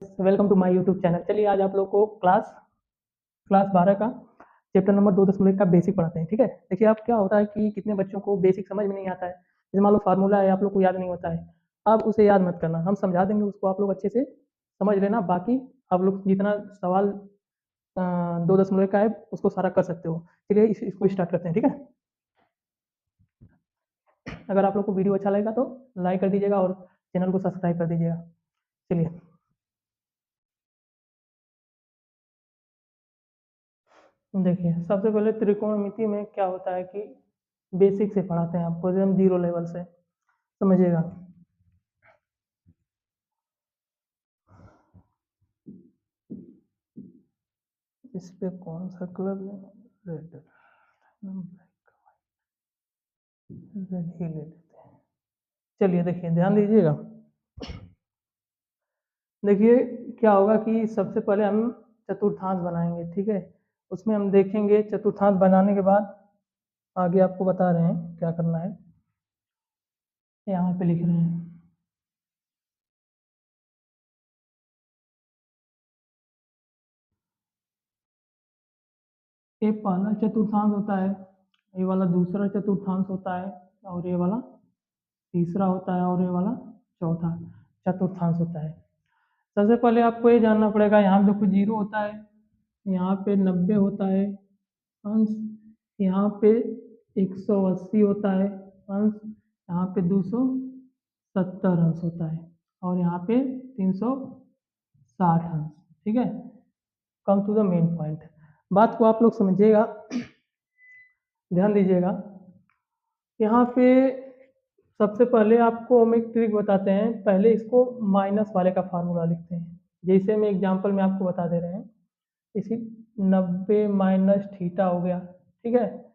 Welcome to my YouTube channel. चलिए आज आप लोग को क्लास 12 का चैप्टर नंबर 2.1 का बेसिक पढ़ाते हैं। ठीक है, देखिए आप क्या होता है कि कितने बच्चों को बेसिक समझ में नहीं आता है। जैसे मान लो फार्मूला है, आप लोग को याद नहीं होता है, आप उसे याद मत करना, हम समझा देंगे उसको, आप लोग अच्छे से समझ लेना। बाकी आप लोग जितना सवाल 2.1 का है उसको सारा कर सकते हो। चलिए इसको स्टार्ट करते हैं। ठीक है, अगर आप लोग को वीडियो अच्छा लगेगा तो लाइक कर दीजिएगा और चैनल को सब्सक्राइब कर दीजिएगा। चलिए देखिए, सबसे पहले त्रिकोणमिति में क्या होता है कि बेसिक से पढ़ाते हैं आपको, एकदम जीरो लेवल से समझिएगा। इस पे कौन सा कलर लें? रेड, रेड ही ले लेते हैं। चलिए देखिए, ध्यान दीजिएगा। देखिए क्या होगा कि सबसे पहले हम चतुर्थांश बनाएंगे। ठीक है, उसमें हम देखेंगे चतुर्थांश बनाने के बाद आगे आपको बता रहे हैं क्या करना है। यहाँ पे लिख रहे हैं ये पहला चतुर्थांश होता है, ये वाला दूसरा चतुर्थांश होता है, और ये वाला तीसरा होता है, और ये वाला चौथा चतुर्थांश होता है। सबसे पहले आपको ये जानना पड़ेगा, यहाँ पे देखो जीरो होता है, यहाँ पे 90 होता है अंश, यहाँ पे 180 होता है अंश, यहाँ पे 270 अंश होता है, और यहाँ पे 360 अंश। ठीक है, come to the main point. बात को आप लोग समझिएगा, ध्यान दीजिएगा। यहाँ पे सबसे पहले आपको हम एक ट्रिक बताते हैं। पहले इसको माइनस वाले का फार्मूला लिखते हैं, जैसे हम एग्जाम्पल में आपको बता दे रहे हैं। इसी 90 माइनस थीटा हो गया, ठीक है,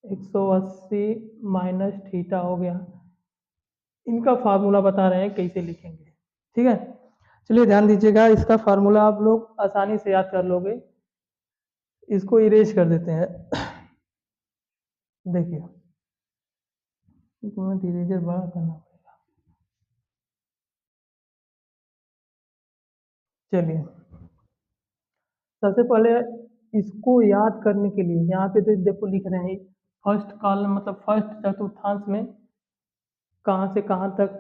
180 माइनस थीटा हो गया। इनका फार्मूला बता रहे हैं कैसे लिखेंगे। ठीक है, चलिए ध्यान दीजिएगा, इसका फार्मूला आप लोग आसानी से याद कर लोगे। इसको इरेज कर देते हैं। देखिए इरेजर बड़ा करना पड़ेगा। चलिए सबसे पहले इसको याद करने के लिए यहाँ पे तो देखो लिख रहे हैं फर्स्ट कॉलम, मतलब फर्स्ट चतुर्थांश में कहाँ से कहाँ तक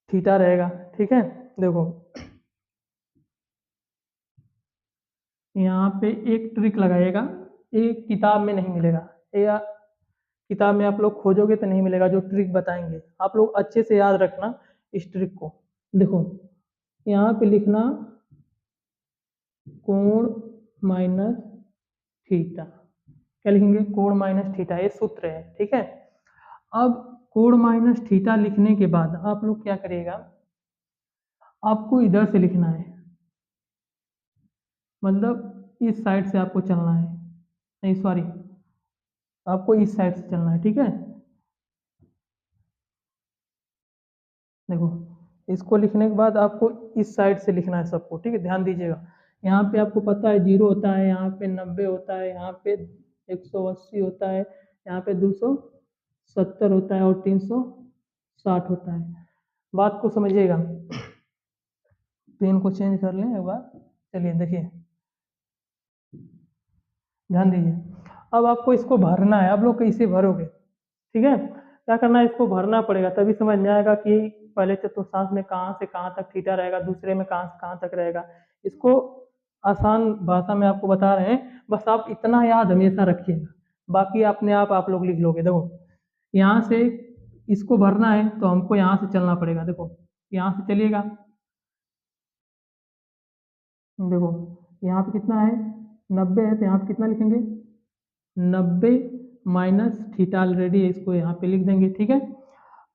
थीटा रहेगा। ठीक है, देखो यहाँ पे एक ट्रिक लगाइएगा, ये किताब में नहीं मिलेगा, या किताब में आप लोग खोजोगे तो नहीं मिलेगा। जो ट्रिक बताएंगे आप लोग अच्छे से याद रखना इस ट्रिक को। देखो यहाँ पे लिखना कोण माइनस थीटा, क्या लिखेंगे? कोण माइनस थीटा, ये सूत्र है। ठीक है, अब कोण माइनस थीटा लिखने के बाद आप लोग क्या करिएगा, आपको इधर से लिखना है, मतलब इस साइड से आपको चलना है, नहीं सॉरी, आपको इस साइड से चलना है। ठीक है, देखो इसको लिखने के बाद आपको इस साइड से लिखना है सबको। ठीक है, ध्यान दीजिएगा। यहाँ पे आपको पता है जीरो होता है, यहाँ पे 90 होता है, यहाँ पे 180 होता है, यहाँ पे 270 होता है, और 360 होता है। बात को समझिएगा, पेन को चेंज कर लें एक बार। चलिए देखिए, ध्यान दीजिए। अब आपको इसको भरना है, आप लोग कैसे भरोगे? ठीक है, क्या करना है, इसको भरना पड़ेगा, तभी समझ में आएगा कि पहले चतुर्थांश में कहाँ से कहाँ तक थीटा रहेगा, दूसरे में कहाँ से कहाँ तक रहेगा। इसको आसान भाषा में आपको बता रहे हैं, बस आप इतना याद हमेशा रखिएगा, बाकी अपने आप लोग लिख लोगे। देखो यहाँ से इसको भरना है तो हमको यहाँ से चलना पड़ेगा। देखो यहाँ से चलिएगा, देखो यहाँ पे कितना है, 90 है, तो यहाँ पे कितना लिखेंगे, 90 माइनस थीटा ऑलरेडी है, इसको यहाँ पे लिख देंगे। ठीक है,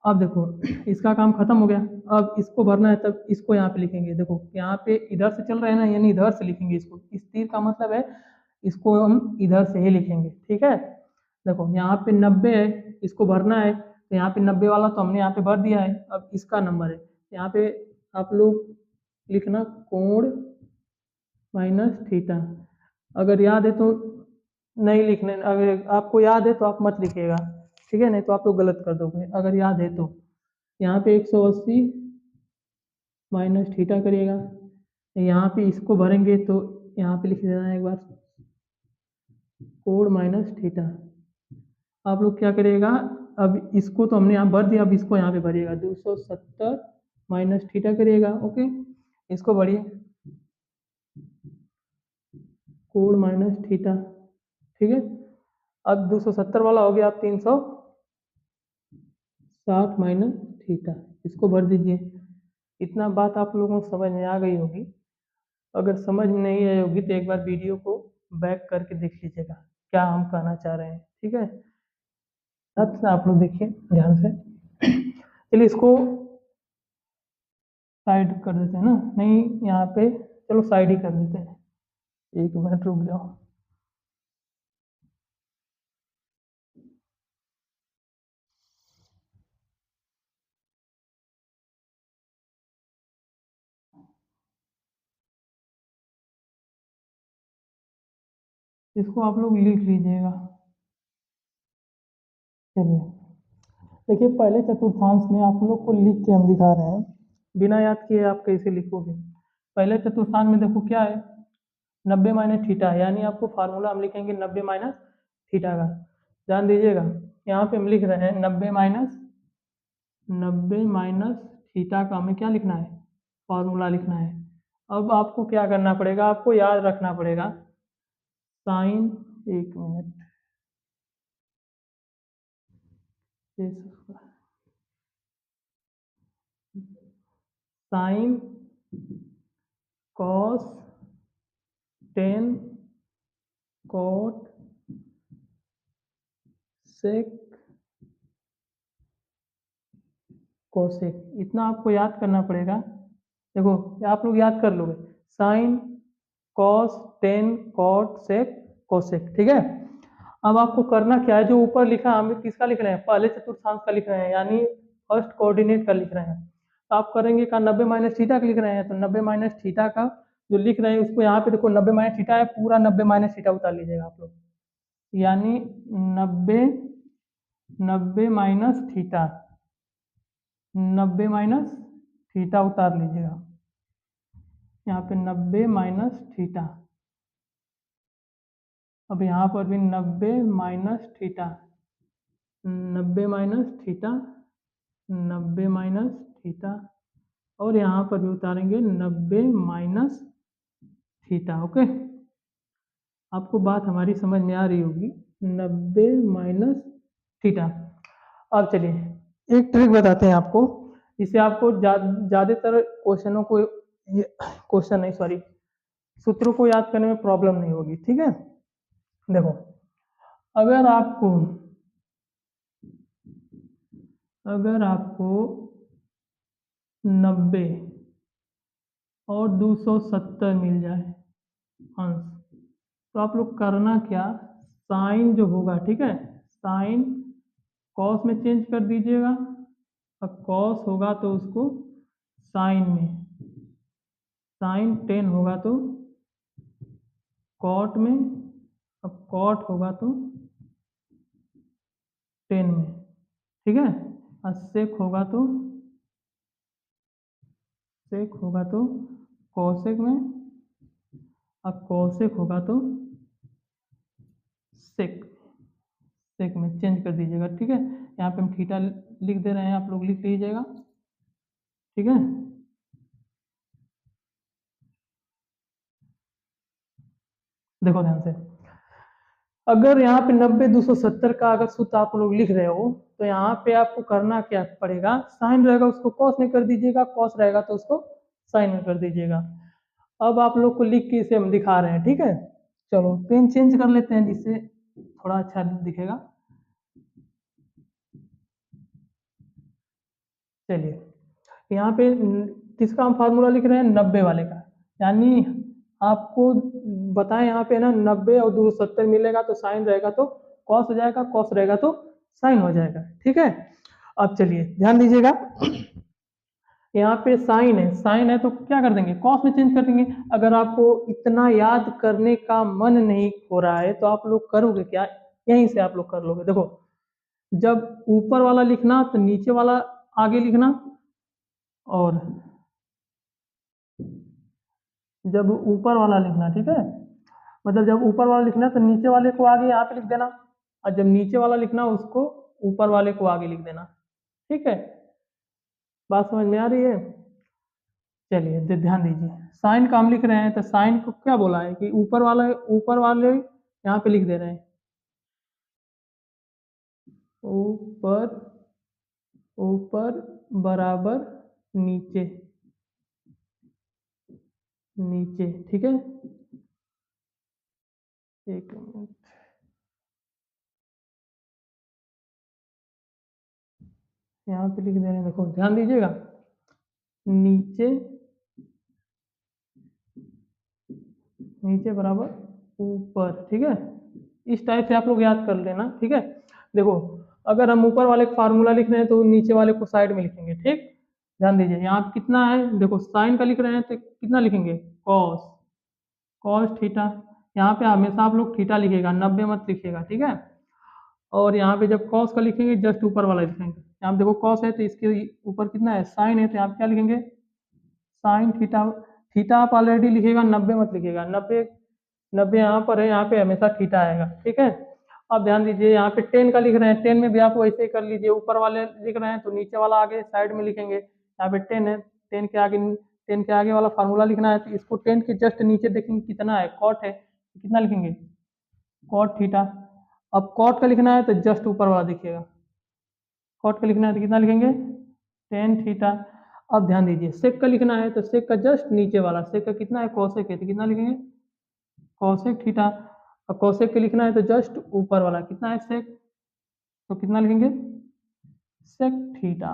अब देखो इसका काम खत्म हो गया, अब इसको भरना है, तब इसको यहाँ पे लिखेंगे। देखो यहाँ पे इधर से चल रहे हैं ना, यानी इधर से लिखेंगे इसको, इस तीर का मतलब है इसको हम इधर से ही लिखेंगे। ठीक है, देखो यहाँ पे 90 है, इसको भरना है, तो यहाँ पे 90 वाला तो हमने यहाँ पे भर दिया है, अब इसका नंबर है यहाँ पे आप लोग लिखना कोण माइनस थीटा। अगर याद है तो नहीं लिखने, अगर आपको याद है तो आप मत लिखिएगा, ठीक है, नहीं तो आप लोग गलत कर दोगे। अगर याद है तो यहाँ पे 180 माइनस थीटा करिएगा, यहाँ पे इसको भरेंगे तो यहाँ पे लिख देना है एक बार कोण माइनस थीटा। आप लोग क्या करिएगा, अब इसको तो हमने यहाँ भर दिया, अब इसको यहाँ पे भरिएगा 270 माइनस थीटा करिएगा। ओके, इसको भरिए कोण माइनस थीटा। ठीक है, अब 270 वाला हो गया, अब 360 माइनस थीटा, इसको भर दीजिए। इतना बात आप लोगों को समझ में आ गई होगी। अगर समझ में नहीं आई होगी तो एक बार वीडियो को बैक करके देख लीजिएगा क्या हम कहना चाह रहे हैं। ठीक है, साथ से आप लोग देखिए ध्यान से। चलिए इसको साइड कर देते हैं ना, नहीं यहाँ पे चलो साइड ही कर देते हैं। एक मिनट रुक जाओ। इसको आप लोग लिख लीजिएगा। चलिए देखिए, पहले चतुर्थांश में आप लोग को लिख के हम दिखा रहे हैं, बिना याद किए आप कैसे लिखोगे। पहले चतुर्थांश में देखो क्या है, 90 माइनस थीटा, यानी आपको फार्मूला हम लिखेंगे 90 माइनस थीटा का। ध्यान दीजिएगा, यहाँ पे हम लिख रहे हैं 90 माइनस थीटा का हमें क्या लिखना है, फार्मूला लिखना है। अब आपको क्या करना पड़ेगा, आपको याद रखना पड़ेगा साइन, एक minute, sine cos tan cot sec cosec, इतना आपको याद करना पड़ेगा। देखो आप लोग याद कर लोगे, sine cos tan cot sec cosec. ठीक है, अब आपको करना क्या है, जो ऊपर लिखा हम किसका लिख रहे हैं, पहले चतुर्थांश का लिख रहे हैं, यानी फर्स्ट कोऑर्डिनेट का लिख रहे हैं। तो आप करेंगे का 90 माइनस थीटा का लिख रहे हैं, तो 90 माइनस थीटा का जो लिख रहे हैं उसको यहाँ पे देखो 90 माइनस थीटा है, पूरा 90 माइनस थीटा उतार लीजिएगा आप लोग, यानी 90 माइनस थीटा, 90 माइनस थीटा उतार लीजिएगा यहाँ पे, 90 माइनस थीटा। अब यहाँ पर भी 90 minus theta, 90 minus theta, 90 minus theta, और यहाँ पर भी उतारेंगे 90 माइनस थीटा। ओके, आपको बात हमारी समझ में आ रही होगी, 90 माइनस थीटा। अब चलिए एक ट्रिक बताते हैं आपको, इससे आपको ज़्यादातर क्वेश्चनों को, क्वेश्चन नहीं सॉरी, सूत्रों को याद करने में प्रॉब्लम नहीं होगी। ठीक है, देखो अगर आपको 90 और 270 मिल जाए अंश, तो आप लोग करना क्या, साइन जो होगा, ठीक है, साइन कॉस में चेंज कर दीजिएगा, अब कॉस होगा तो उसको साइन में, साइन 10 होगा तो कॉट में, अब कॉट होगा तो 10 में। ठीक है, और सेक होगा तो कोसेक में, अब कोसेक होगा तो सेक, सेक में चेंज कर दीजिएगा। ठीक है, यहाँ पे हम थीटा लिख दे रहे हैं, आप लोग लिख लीजिएगा। ठीक है, देखो ध्यान से, अगर यहाँ पे 90 270 का अगर सूत्र आप लोग लिख रहे हो, तो यहाँ पे आपको करना क्या पड़ेगा, साइन रहेगा उसको कॉस में कर दीजिएगा, कॉस रहेगा तो उसको साइन में कर दीजिएगा। अब आप लोग को लिख के इसे हम दिखा रहे हैं। ठीक है, चलो पेन चेंज कर लेते हैं जिससे थोड़ा अच्छा दिखेगा। चलिए यहाँ पे किसका हम फार्मूला लिख रहे हैं, 90 वाले का, यानी आपको बताएं यहाँ पे ना 90 और 270 मिलेगा तो साइन रहेगा तो कॉस हो जाएगा, कॉस रहेगा तो साइन हो जाएगा। ठीक है, अब चलिए ध्यान दीजिएगा, यहाँ पे साइन है तो क्या कर देंगे, कॉस में चेंज कर देंगे। अगर आपको इतना याद करने का मन नहीं हो रहा है तो आप लोग करोगे क्या, यहीं से आप लोग कर लोगे। देखो जब ऊपर वाला लिखना तो नीचे वाला आगे लिखना, और जब ऊपर वाला लिखना, ठीक है, मतलब जब ऊपर वाला लिखना तो नीचे वाले को आगे यहाँ पे लिख देना, और जब नीचे वाला लिखना उसको ऊपर वाले को आगे लिख देना। ठीक है, बात समझ में आ रही है? चलिए ध्यान दीजिए, साइन का हम लिख रहे हैं तो साइन को क्या बोला है कि ऊपर वाले यहाँ पे लिख दे रहे हैं, ऊपर ऊपर बराबर नीचे, नीचे, ठीक है। एक मिनट, यहाँ पे लिख दे रहे हैं, देखो ध्यान दीजिएगा, नीचे, नीचे बराबर ऊपर, ठीक है। इस टाइप से आप लोग याद कर लेना, ठीक है। देखो अगर हम ऊपर वाले का फार्मूला लिख रहे हैं तो नीचे वाले को साइड में लिखेंगे, ठीक। ध्यान दीजिए यहाँ पे कितना है, देखो साइन का लिख रहे हैं तो कितना लिखेंगे, कॉस, कॉस थीटा। यहाँ पे हमेशा आप लोग थीटा लिखेगा, 90 मत लिखिएगा, ठीक है। और यहाँ पे जब कॉस का लिखेंगे जस्ट ऊपर वाला लिखेंगे। यहाँ पे देखो कॉस है तो इसके ऊपर कितना है, साइन है, तो यहाँ पे क्या लिखेंगे, साइन थीटा। थीटा आप ऑलरेडी लिखेगा, 90 मत लिखेगा, 90 90 यहाँ पर है, यहाँ पे हमेशा थीटा आएगा, ठीक है। अब ध्यान दीजिए यहाँ पे 10 का लिख रहे हैं, 10 में भी आप वैसे ही कर लीजिए, ऊपर वाले लिख रहे हैं तो नीचे वाला आगे साइड में लिखेंगे। यहाँ पे 10 है, 10 के आगे, 10 के आगे वाला फार्मूला लिखना है तो इसको 10 के जस्ट नीचे देखेंगे कितना है, कॉट है, कितना लिखेंगे, कॉट थीटा। अब कॉट का लिखना है तो जस्ट ऊपर वाला देखिएगा, कॉट का लिखना है तो कितना लिखेंगे, 10 थीटा। अब ध्यान दीजिए सेक का लिखना है तो सेक का जस्ट नीचे वाला, सेक का कितना है, कोसेक है, तो कितना लिखेंगे, कोसेक थीटा। अब कोसेक के लिखना है तो जस्ट ऊपर वाला कितना है, सेक, तो कितना लिखेंगे, सेक थीटा।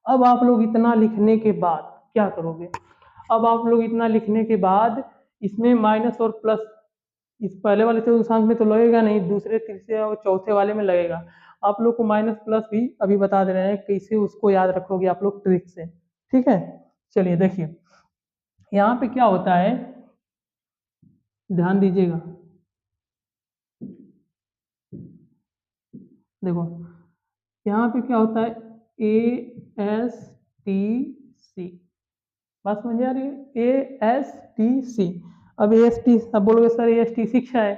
अब आप लोग इतना लिखने के बाद क्या करोगे, अब आप लोग इतना लिखने के बाद इसमें माइनस और प्लस, इस पहले वाले चतुर्थांश में तो लगेगा नहीं, दूसरे तीसरे और चौथे वाले में लगेगा। आप लोग को माइनस प्लस भी अभी बता दे रहे हैं कैसे उसको याद रखोगे आप लोग ट्रिक से, ठीक है। चलिए देखिए यहाँ पे क्या होता है, ध्यान दीजिएगा, देखो यहाँ पे क्या होता है, ASTC, बात समझ आ रही है, ASTC। अब AST, अब बोलोगे सर ASTC क्या है,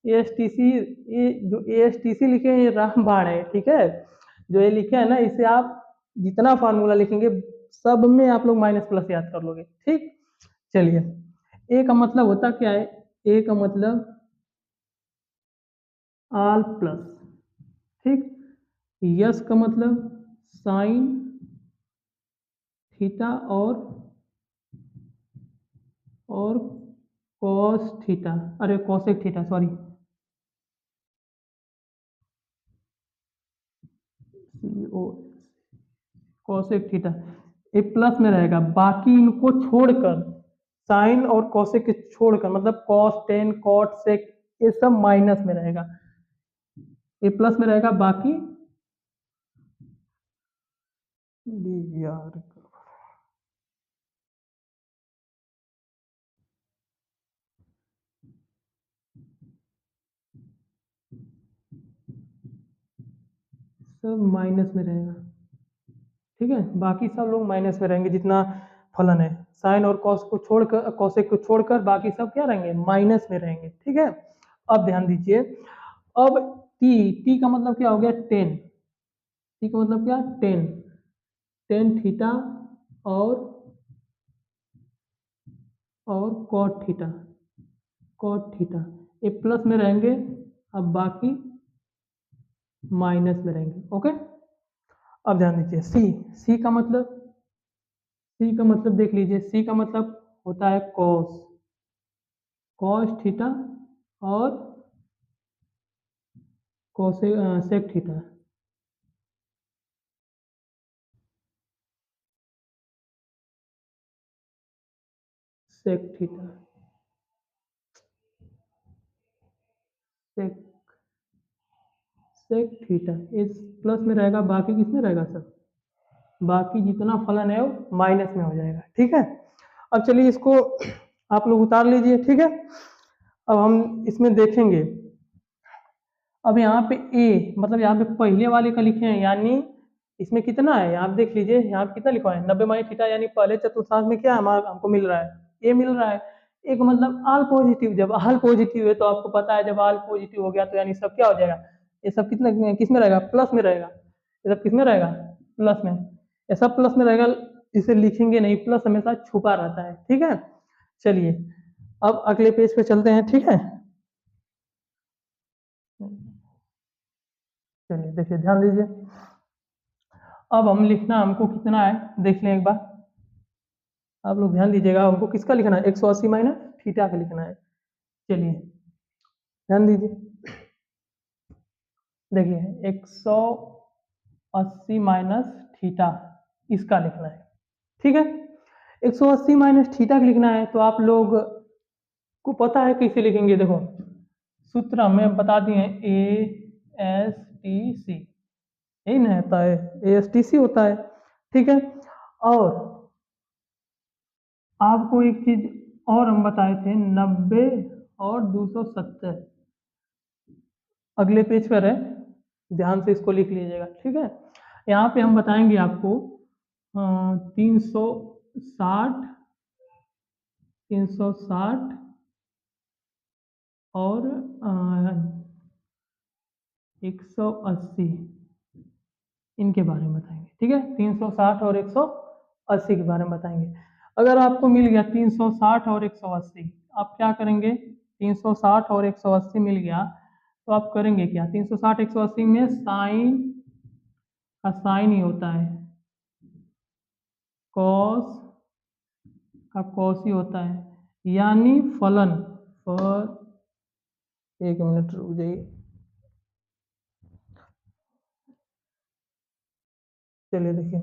ASTC, ये जो ASTC लिखे हैं ये रामबाण है, ठीक है। जो ये लिखे है ना, इसे आप जितना फार्मूला लिखेंगे सब में आप लोग माइनस प्लस याद कर लोगे, ठीक। चलिए ए का मतलब होता क्या है, ए का मतलब ऑल प्लस, ठीक। यस का मतलब साइन थीटा और कॉस थीटा, अरे cosec theta, sorry, CO cosec theta. ये प्लस में रहेगा, बाकी इनको छोड़कर, साइन और कॉसेक के छोड़कर, मतलब कॉस, टेन, कॉट, सेक, ये सब माइनस में रहेगा, ये प्लस में रहेगा, बाकी यार सब माइनस में रहेगा, ठीक है। बाकी सब लोग माइनस में रहेंगे, जितना फलन है, साइन और कॉस को छोड़कर, कॉसेक को छोड़कर बाकी सब क्या रहेंगे, माइनस में रहेंगे, ठीक है। अब ध्यान दीजिए, अब टी, टी का मतलब क्या हो गया, 10, टी का मतलब क्या, 10, 10 थीटा और कॉट थीटा, कॉट थीटा, ये प्लस में रहेंगे, अब बाकी माइनस में रहेंगे, ओके। अब ध्यान दीजिए सी, सी का मतलब, सी का मतलब देख लीजिए, सी का मतलब होता है कॉस, कॉस थीटा और कोसे सेक थीटा, सेक थीटा, सेक, सेक थीटा, इस प्लस में रहेगा, बाकी किस में रहेगा सर, बाकी जितना फलन है वो माइनस में हो जाएगा, ठीक है। अब चलिए इसको आप लोग उतार लीजिए, ठीक है। अब हम इसमें देखेंगे, अब यहाँ पे ए मतलब यहाँ पे पहले वाले का लिखे हैं, यानी इसमें कितना है, यहाँ पे देख लीजिए, यहाँ पे कितना लिखा है, 90 माइनस थीटा, यानी पहले चतुर्थांश में क्या हमारा हमको मिल रहा है, ए मिल रहा है। एक मतलब ऑल पॉजिटिव, जब ऑल पॉजिटिव है तो आपको पता है जब ऑल पॉजिटिव हो गया तो यानी सब क्या हो जाएगा, ये सब कितने किस में रहेगा, प्लस में रहेगा। ये सब किस में रहेगा, प्लस में। ये सब प्लस में रहेगा, इसे लिखेंगे नहीं, प्लस हमेशा छुपा रहता है, ठीक है। चलिए अब अगले पेज पे चलते हैं, ठीक है। चलिए देखिए ध्यान दीजिए, अब हम लिखना हमको कितना है देख लें एक बार। आप लोग ध्यान दीजिएगा, हमको किसका लिखना है, 180 माइनस थीटा का लिखना है। चलिए ध्यान दीजिए, देखिए 180 माइनस थीटा इसका लिखना है, ठीक है। 180 माइनस थीटा का लिखना है तो आप लोग को पता है कैसे लिखेंगे, देखो सूत्र हमें बता दिए, ASTC, यही ना होता है, ASTC होता है, ठीक है। और आपको एक चीज और हम बताए थे, 90 और 270 अगले पेज पर है, ध्यान से इसको लिख लीजिएगा, ठीक है। यहाँ पे हम बताएंगे आपको 360, 360 और 180 इनके बारे में बताएंगे, ठीक है। 360 और 180 के बारे में बताएंगे। अगर आपको मिल गया 360 और 180, आप क्या करेंगे, 360 और 180 मिल गया तो आप करेंगे क्या, 360 180 में साइन का साइन ही होता है, कॉस का कॉस ही होता है, यानी फलन पर, एक मिनट रुक जाइए, चलिए देखिए,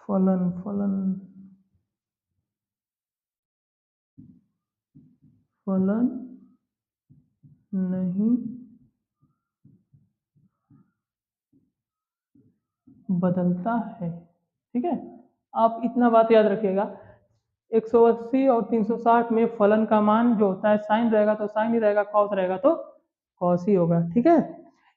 फलन फलन फलन नहीं बदलता है, ठीक है। आप इतना बात याद रखिएगा, 180 और 360 में फलन का मान जो होता है साइन रहेगा तो साइन ही रहेगा, कॉस रहेगा तो कॉस ही होगा, ठीक है।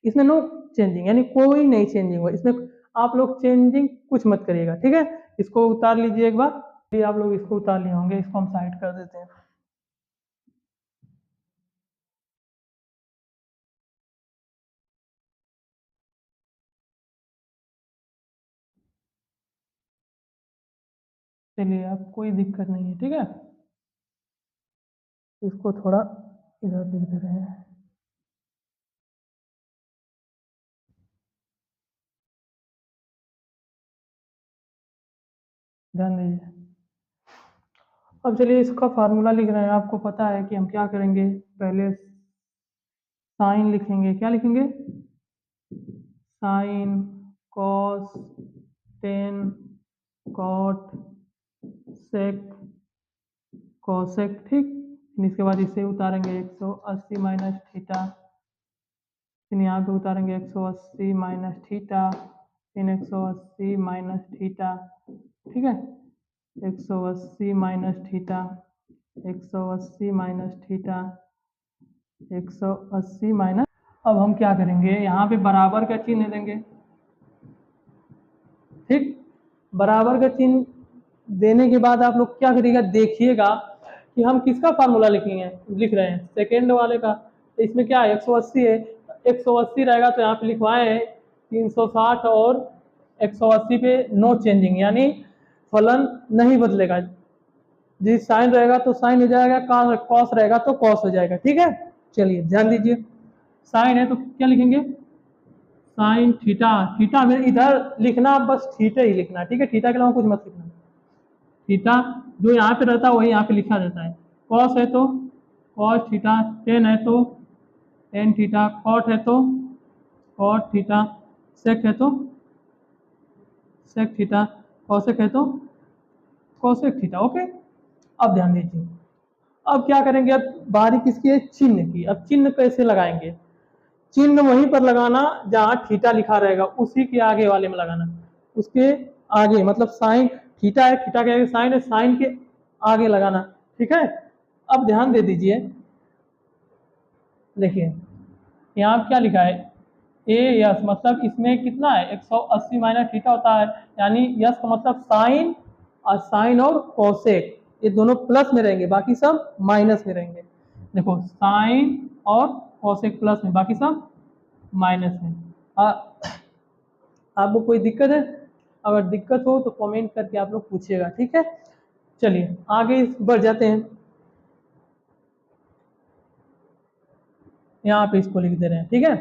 इसमें नो चेंजिंग, यानी कोई नहीं चेंजिंग होगा इसमें, आप लोग चेंजिंग कुछ मत करिएगा, ठीक है। इसको उतार लीजिए एक बार, ये आप लोग इसको उतार लिए होंगे, इसको हम साइड कर देते हैं। चलिए अब कोई दिक्कत नहीं है, ठीक है। इसको थोड़ा इधर लिख दे रहे हैं, ध्यान दीजिए। अब चलिए इसका फार्मूला लिख रहे हैं, आपको पता है कि हम क्या करेंगे, पहले साइन लिखेंगे, क्या लिखेंगे, sine cos tan cot sec cosec, ठीक। फिर इसके बाद इसे उतारेंगे 180 माइनस थीटा, फिर यहाँ पे उतारेंगे 180 माइनस थीटा, फिर 180 माइनस थीटा, ठीक है। 180 minus theta, 180 minus theta, 180 minus, अब हम क्या करेंगे, यहाँ पे बराबर का चिन्ह देंगे, ठीक। बराबर का चिन्ह देने के बाद आप लोग क्या करिएगा, देखिएगा कि हम किसका फार्मूला लिखेंगे, लिख रहे हैं सेकेंड वाले का। तो इसमें क्या है, 180 है, 180 रहेगा तो यहाँ पे लिखवाए हैं 360 और 180 पे नो चेंजिंग, यानी फलन नहीं बदलेगा, जी साइन रहेगा तो साइन हो जाएगा, कॉस रहेगा तो कॉस हो जाएगा, ठीक है। चलिए ध्यान दीजिए, साइन है तो क्या लिखेंगे, साइन थीटा, थीटा में इधर लिखना बस थीटा ही लिखना, ठीक है, थीटा के अलावा कुछ मत लिखना। थीटा जो यहाँ पे रहता है वही यहाँ पे लिखा जाता है, कॉस है तो कॉस थीटा, टेन है तो टेन थीटा, कॉट है तो कॉट थीटा, सेक है तो सेक थीटा, कॉसेक है तो कॉसेक थीटा, ओके। अब ध्यान दीजिए, अब क्या करेंगे, अब बारी किसकी है, चिन्ह की। अब चिन्ह कैसे लगाएंगे, चिन्ह वहीं पर लगाना जहां थीटा लिखा रहेगा उसी के आगे वाले में लगाना, उसके आगे, मतलब साइन थीटा है, थीटा के आगे साइन है, साइन के आगे लगाना, ठीक है। अब ध्यान दे दीजिए, देखिए यहाँ क्या लिखा है, ए यस मतलब इसमें कितना है 180 माइनस थीटा होता है, यानी यस का मतलब साइन, और साइन और कोसेक ये दोनों प्लस में रहेंगे, बाकी सब माइनस में रहेंगे। देखो साइन और कोसेक प्लस में, बाकी सब माइनस में। आपको कोई दिक्कत है? अगर दिक्कत हो तो कमेंट करके आप लोग पूछिएगा, ठीक है। चलिए आगे बढ़ जाते हैं। यहाँ पे इसको लिख दे रहे हैं, ठीक है।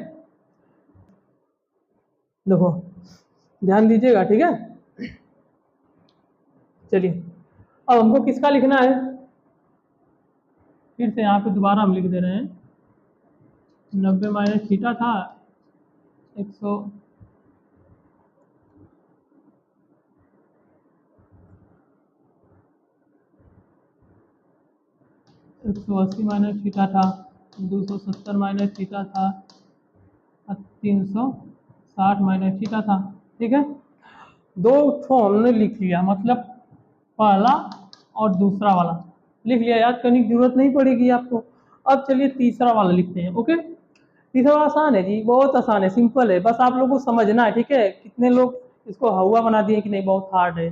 देखो ध्यान दीजिएगा, ठीक है। चलिए अब हमको किसका लिखना है, फिर से यहाँ पे दोबारा हम लिख दे रहे हैं। 90 माइनस थीटा था 100 180 माइनस थीटा था, 270 माइनस थीटा था, 360 माइनस थीटा था, ठीक है। दो ठो हमने लिख लिया, मतलब पहला और दूसरा वाला लिख लिया, याद करने की जरूरत नहीं पड़ेगी आपको। अब चलिए तीसरा वाला लिखते हैं, ओके। तीसरा वाला आसान है जी, बहुत आसान है, सिंपल है, बस आप लोगों को समझना है, ठीक है। कितने लोग इसको हवा बना दिए कि नहीं बहुत हार्ड है,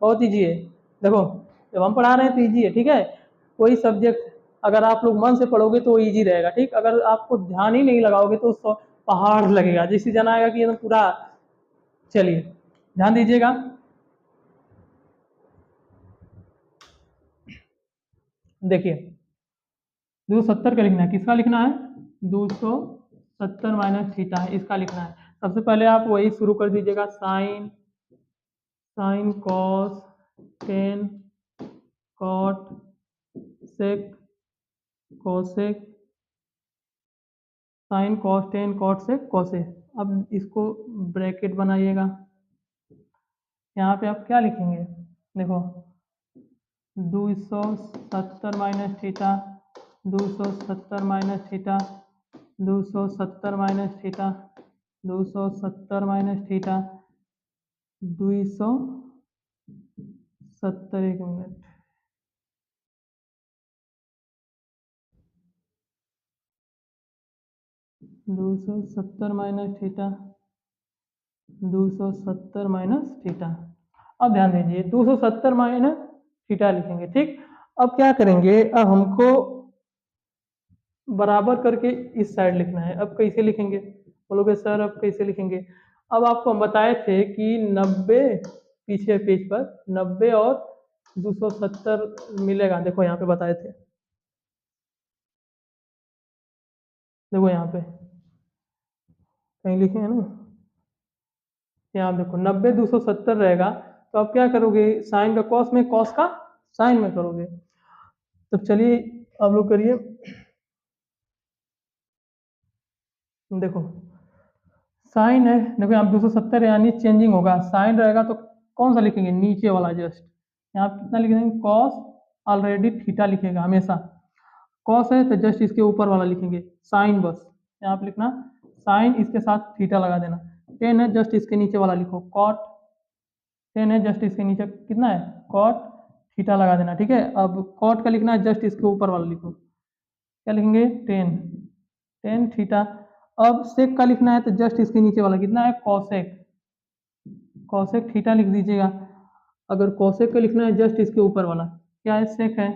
बहुत ईजी है। देखो जब हम पढ़ा रहे हैं तो ईजी है, ठीक है। कोई सब्जेक्ट अगर आप लोग मन से पढ़ोगे तो ईजी रहेगा, ठीक। अगर आपको ध्यान ही नहीं लगाओगे तो पहाड़ लगेगा, जिससे जाना आएगा कि एकदम पूरा। चलिए ध्यान दीजिएगा। देखिए 270 का लिखना है, किसका लिखना है 270 माइनस थीटा है, इसका लिखना है। सबसे पहले आप वही शुरू कर दीजिएगा, sine sine cos tan cot sec cosec, sine cos tan cot sec cosec. अब इसको ब्रैकेट बनाइएगा। यहाँ पे आप क्या लिखेंगे, देखो 270 minus theta, 270 minus theta, 270 minus theta, 270 minus theta, 270, एक minute, 270 minus theta, 270 minus theta. अब ध्यान दीजिए 270 माइनस थीटा लिखेंगे, ठीक। अब क्या करेंगे, अब हमको बराबर करके इस साइड लिखना है। अब कैसे लिखेंगे बोलोगे सर, अब कैसे लिखेंगे। अब आपको हम बताए थे कि 90 पीछे पेज पर 90 और 270 मिलेगा, देखो यहाँ पे बताए थे, देखो यहाँ पे कहीं लिखे हैं ना, यहाँ देखो 90 270 रहेगा। तो आप क्या करोगे, साइन का कॉस में, कॉस का साइन में करोगे। तो चलिए आप लोग करिए। देखो साइन है, देखो यहाँ 270 यानी चेंजिंग होगा, साइन रहेगा तो कौन सा लिखेंगे, नीचे वाला जस्ट। यहाँ कितना लिख देंगे, कॉस ऑलरेडी थीटा लिखेगा हमेशा, कॉस है तो जस्ट इसके ऊपर वाला लिखेंगे, साइन बस यहाँ पे लिखना, साइन इसके साथ थीटा लगा देना। टेन है जस्ट इसके नीचे वाला लिखो, कॉट टेन है जस्ट इसके नीचे कितना है, कॉट थीटा लगा देना, ठीक है। अब कॉट का लिखना है जस्ट इसके ऊपर वाला लिखो, क्या लिखेंगे, टेन टेन थीटा। अब सेक का लिखना है तो जस्ट इसके नीचे वाला कितना है, कॉसेक, कॉसेक थीटा लिख दीजिएगा। अगर कॉसेक का लिखना है जस्ट इसके ऊपर वाला क्या है, सेक है,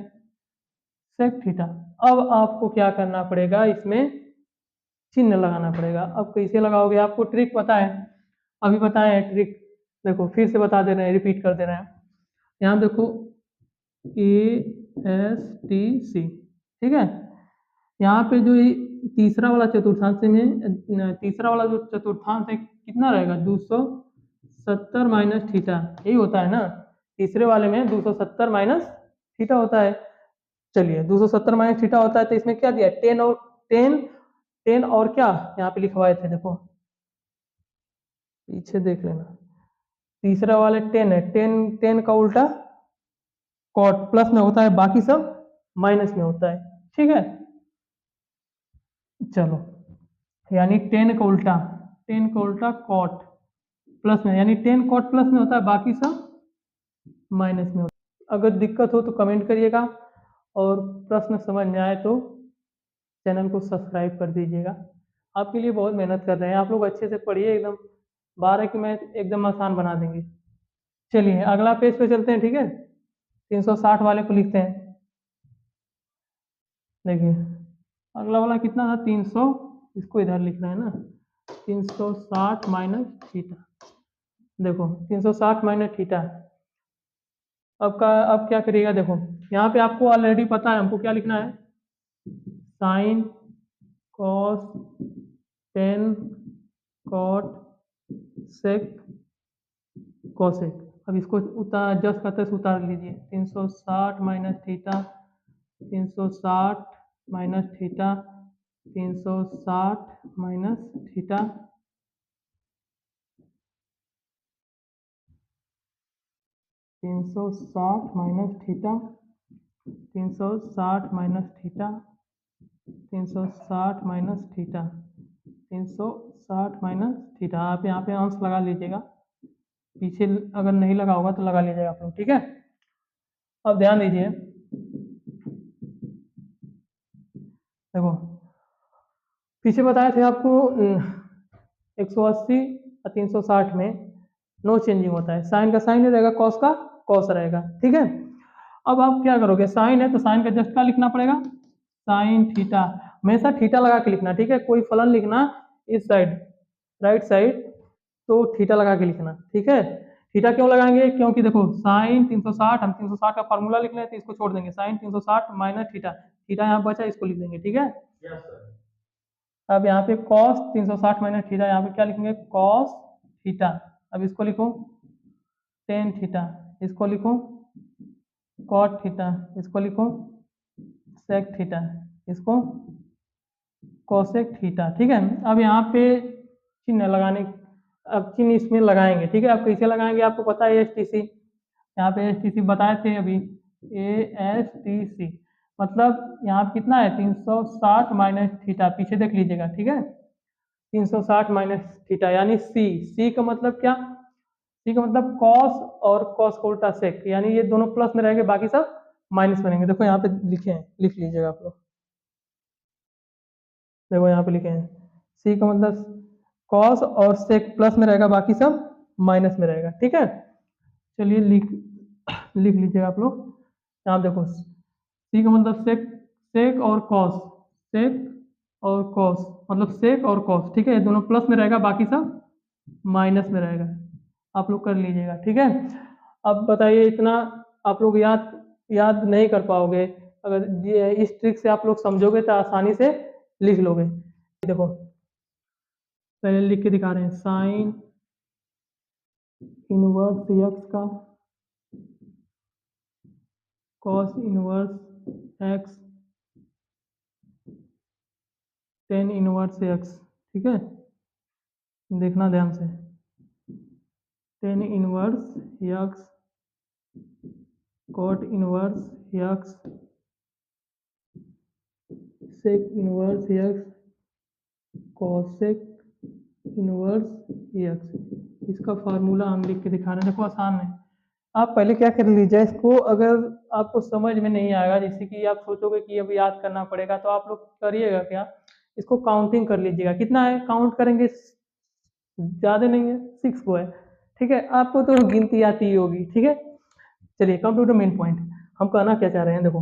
सेक थीटा। अब आपको क्या करना पड़ेगा, इसमें चिन्ह लगाना पड़ेगा। अब कैसे लगाओगे, आपको ट्रिक पता है, अभी बताए हैं ट्रिक। देखो फिर से बता दे रहे हैं, रिपीट कर दे रहे हैं। यहाँ देखो ASTC, ठीक है। यहाँ पे जो ये तीसरा वाला चतुर्थांश में, तीसरा वाला जो चतुर्थांश है कितना रहेगा, 270 माइनस थीटा, यही होता है ना। तीसरे वाले में 270 माइनस थीटा होता है। चलिए 270 माइनस थीटा होता है तो इसमें क्या दिया, 10 और 10, 10 और क्या यहाँ पे लिखवाए थे, देखो पीछे देख लेना, तीसरा वाले 10 है, 10 10 का उल्टा कॉट, प्लस में होता है, बाकी सब माइनस में होता है, ठीक है। चलो यानी 10 का उल्टा, 10 का उल्टा कॉट प्लस में, यानी 10 कॉट प्लस में होता है, बाकी सब माइनस में होता है। अगर दिक्कत हो तो कमेंट करिएगा, और प्रश्न समझ में आए तो चैनल को सब्सक्राइब कर दीजिएगा। आपके लिए बहुत मेहनत कर रहे हैं, आप लोग अच्छे से पढ़िए एकदम। 12 की मैथ एकदम आसान बना देंगे। चलिए अगला पेज पे चलते हैं, ठीक है। 360 वाले को लिखते हैं। देखिए अगला वाला कितना था, 300, इसको इधर लिखना है ना, 360 माइनस थीटा। देखो 360 माइनस थीटा। अब क्या करिएगा, देखो यहाँ पे आपको ऑलरेडी पता है हमको क्या लिखना है, sine cos tan cot sec cosec. अब इसको उतार जस्ट करते से उतार लीजिए, 360 minus theta, 360 minus theta, 360 minus theta, 360 minus theta, 360 minus theta, 360 minus theta, 360 minus theta. आप यहाँ पे अंश लगा लीजिएगा, पीछे अगर नहीं लगा होगा तो लगा लीजिएगा आप लोग, ठीक है। अब ध्यान दीजिए, देखो पीछे बताए थे आपको 180 और 360 में नो चेंजिंग होता है, साइन का साइन रहेगा, कॉस का कॉस रहेगा, ठीक है। अब आप क्या करोगे, साइन है तो साइन का जस्ट क्या लिखना पड़ेगा, साइन थीटा। हमेशा थीटा लगा के लिखना, ठीक है। कोई फलन लिखना इस साइड राइट साइड तो थीटा लगा के लिखना, ठीक है। थीटा क्यों लगाएंगे, क्योंकि देखो साइन 360, हम 360 का फार्मूला लिख लें तो इसको छोड़ देंगे, साइन 360 माइनस थीटा, थीटा यहाँ बचा इसको लिख देंगे, ठीक है। अब यहाँ पे कॉस 360 माइनस थीटा, यहाँ पे क्या लिखेंगे, कॉस थीटा। अब इसको लिखो टेन थीटा, इसको लिखो कॉट थीटा, इसको लिखो सेक थीटा, इसको कोसेक थीटा, ठीक है। अब यहाँ पे चिन्ह लगाने, अब चिन्ह इसमें लगाएंगे, ठीक है। अब कैसे लगाएंगे, आपको पता है एस टी सी, यहाँ पे एस टी सी बताए थे अभी, ASTC मतलब यहाँ पे कितना है, 360 माइनस थीटा, पीछे देख लीजिएगा, ठीक है। 360 माइनस थीटा यानी सी का मतलब क्या, सी का मतलब कॉस और कॉस का उल्टा सेक, यानी ये दोनों प्लस में रहेंगे, बाकी सब माइनस में रहेंगे। देखो यहाँ पे लिखे हैं, लिख लीजिएगा आप लोग, देखो यहाँ पे लिखे हैं, सी का मतलब कॉस और सेक प्लस में रहेगा, बाकी सब माइनस में रहेगा, ठीक है। चलिए लिख लिख लीजिएगा आप लोग। यहाँ देखो सी का मतलब सेक, सेक और कॉस, सेक और कॉस मतलब सेक और कॉस, ठीक है। ये दोनों प्लस में रहेगा, बाकी सब माइनस में रहेगा, आप लोग कर लीजिएगा, ठीक है। अब बताइए, इतना आप लोग याद याद नहीं कर पाओगे, अगर इस ट्रिक से आप लोग समझोगे तो आसानी से लिख लोगे। देखो पहले लिख के दिखा रहे हैं, साइन इनवर्स एक्स का cos inverse x tan inverse x, ठीक है। देखना ध्यान से, tan inverse x cot inverse x sec inverse x cosec inverse x. इसका फार्मूला हम लिख के दिखा रहे हैं, देखो आसान है। आप पहले क्या कर लीजिए, इसको अगर आपको समझ में नहीं आएगा, जैसे कि आप सोचोगे कि अब याद करना पड़ेगा, तो आप लोग करिएगा क्या, इसको काउंटिंग कर लीजिएगा, कितना है काउंट करेंगे, ज़्यादा नहीं है, 6 को है, ठीक है। आपको तो गिनती आती ही होगी, ठीक है। चलिए come to the main point, हम कहना क्या चाह रहे हैं, देखो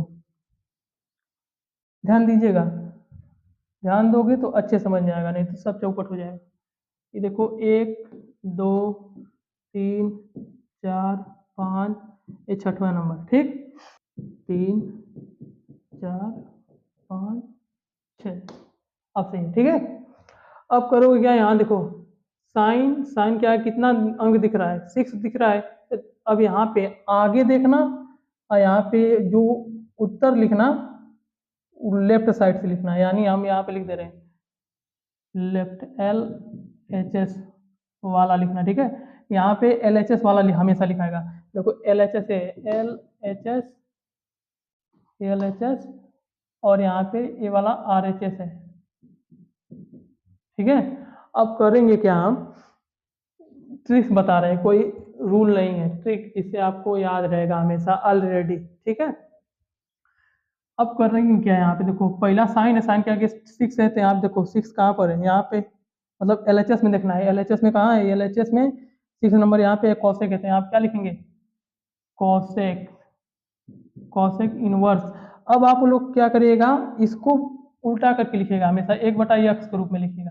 ध्यान दीजिएगा, ध्यान दोगे तो अच्छे समझ में आएगा, नहीं तो सब चौपट हो जाएगा। ये देखो 1 2 3 4 5, ये छठवां नंबर, ठीक, 3 4 5 6, अब सही है, ठीक है। अब करोगे क्या, यहाँ देखो साइन, साइन क्या है, कितना अंक दिख रहा है, 6 दिख रहा है। अब यहाँ पे आगे देखना और यहाँ पे जो उत्तर लिखना लेफ्ट साइड से लिखना है, यानी हम यहाँ पे लिख दे रहे हैं लेफ्ट LHS वाला लिखना, ठीक है। यहाँ पे LHS वाला हमेशा लिखाएगा, देखो LHS है, LHS और यहाँ पे ये वाला RHS है, ठीक है। अब करेंगे क्या, हम ट्रिक्स बता रहे हैं, कोई रूल नहीं है, ट्रिक जिससे आपको याद रहेगा हमेशा ऑलरेडी, ठीक है। अब कर रहे हैं क्या है यहाँ पे, देखो पहला साइन है, साइन के आगे 6 है, तो यहाँ पे देखो 6 कहाँ पर है, यहाँ पे मतलब LHS में देखना है, LHS में कहाँ है, LHS में 6 नंबर यहाँ पे कॉसेक है, तो यहाँ पे क्या लिखेंगे, कॉसेक, कॉसेक इनवर्स। अब आप लोग क्या करिएगा, इसको उल्टा करके लिखिएगा, हमेशा 1/x के रूप में लिखिएगा।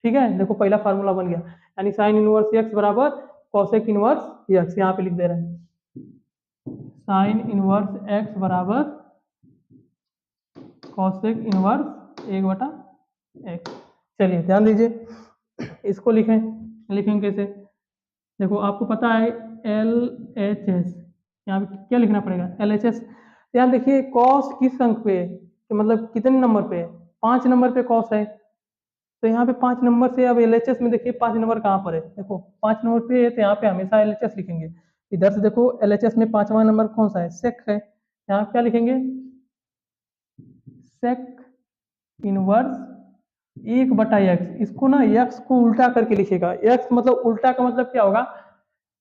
ठीक है, देखो पहला फार्मूला बन गया, यानी साइन इनवर्स x बराबर कॉसेक इनवर्स x, यहाँ पे लिख दे रहे हैं साइन इनवर्स x बराबर कॉसेक इनवर्स 1/x। चलिए ध्यान दीजिए, इसको लिखें, लिखेंगे कैसे, देखो आपको पता है LHS, यहाँ पे क्या लिखना पड़ेगा, LHS। यहाँ देखिए कॉस किस अंक पे है, तो मतलब कितने नंबर पे है, 5 नंबर पे कॉस है, तो यहाँ पे 5 नंबर से अब LHS में देखिए 5 नंबर कहाँ पर है, देखो 5 नंबर पे है, तो यहाँ पे हमेशा LHS लिखेंगे। इधर से देखो LHS में 5वां नंबर कौन सा है, सेक है, यहाँ पे क्या लिखेंगे, सेक इनवर्स 1/x। इसको ना x को उल्टा करके लिखेगा, x मतलब उल्टा का मतलब क्या होगा,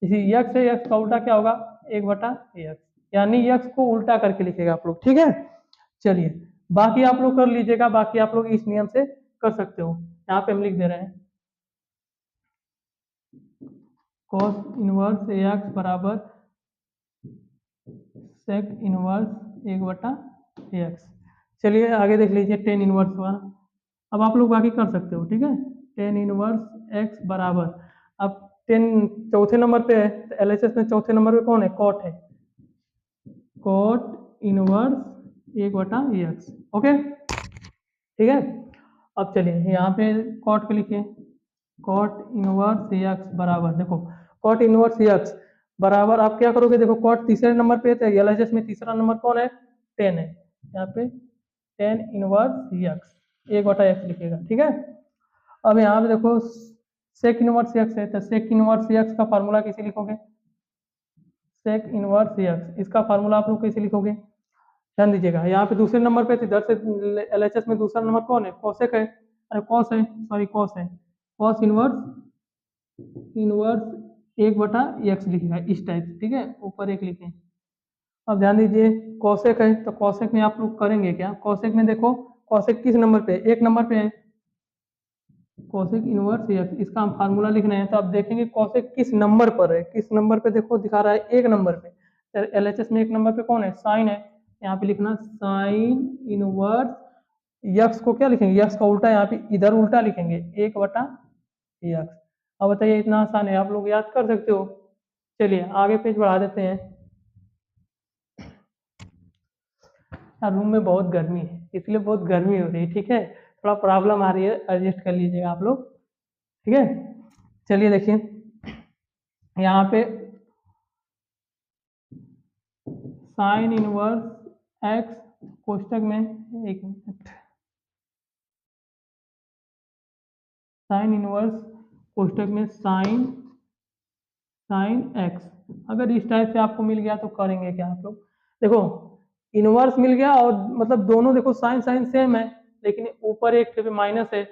इसी x है, x का उल्टा क्या होगा, 1/x, यानी x को उल्टा करके लिखेगा आप लोग। ठीक है, चलिए बाकी आप लोग कर लीजिएगा, बाकी आप लोग इस नियम से कर सकते हो। यहाँ पे हम लिख दे रहे हैं cos इनवर्स x बराबर sec इनवर्स 1/x। चलिए आगे देख लीजिए टेन इनवर्स वाला, अब आप लोग बाकी कर सकते हो। ठीक है, टेन इनवर्स x बराबर, अब 10 चौथे नंबर पे है, तो LHS में चौथे नंबर पे कौन है, कॉट है, कॉट इनवर्स 1/x। ओके ठीक है, अब चलिए यहाँ पे कॉट के लिखिए, कॉट इनवर्स x बराबर, देखो कॉट इनवर्स x बराबर आप क्या करोगे, देखो कॉट तीसरे नंबर पे है, तो LHS में तीसरा नंबर कौन है, 10 है, यहाँ पे 10 इनवर्स x 1/x लिखेगा। ठीक है, अब यहाँ पे देखो सेक इनवर्स x है, तो सेक इनवर्स x का फार्मूला कैसे लिखोगे, सेक इनवर्स x, इसका फार्मूला आप लोग कैसे लिखोगे, ध्यान दीजिएगा, यहाँ पे दूसरे नंबर पे, इधर से LHS में दूसरा नंबर कौन है, कॉसेक है, अरे कॉस है, सॉरी कॉस है, कॉस इनवर्स इनवर्स 1/x लिखेगा इस टाइप से। ठीक है, ऊपर एक लिखे, अब ध्यान दीजिए कॉसेक है, तो कॉसेक में आप लोग करेंगे क्या, कॉसेक में देखो कॉसेक किस नंबर पे, 1 नंबर पे है, कॉसेक इनवर्स x, इसका हम फार्मूला लिख रहे हैं, तो आप देखेंगे कॉसेक किस नंबर पर है, किस नंबर पे, देखो दिखा रहा है 1 नंबर पे, तो LHS में 1 नंबर पे कौन है, साइन है, यहाँ पे लिखना साइन इनवर्स यक्स को क्या लिखेंगे, यक्स का उल्टा यहाँ पे इधर उल्टा लिखेंगे 1/x। अब बताइए इतना आसान है, आप लोग याद कर सकते हो। चलिए आगे पेज बढ़ा देते हैं, यार रूम में बहुत गर्मी है, इसलिए बहुत गर्मी हो रही है। ठीक है, थोड़ा प्रॉब्लम आ रही है, एडजस्ट कर लीजिएगा आप लोग। ठीक है, चलिए देखिए यहाँ पे साइन इनवर्स एक्स कोष्टक में, एक मिनट, साइन इनवर्स कोष्टक में साइन साइन एक्स, अगर इस टाइप से आपको मिल गया तो करेंगे क्या आप लोग, देखो इनवर्स मिल गया और मतलब दोनों देखो साइन साइन सेम है, लेकिन ऊपर एक पे माइनस है,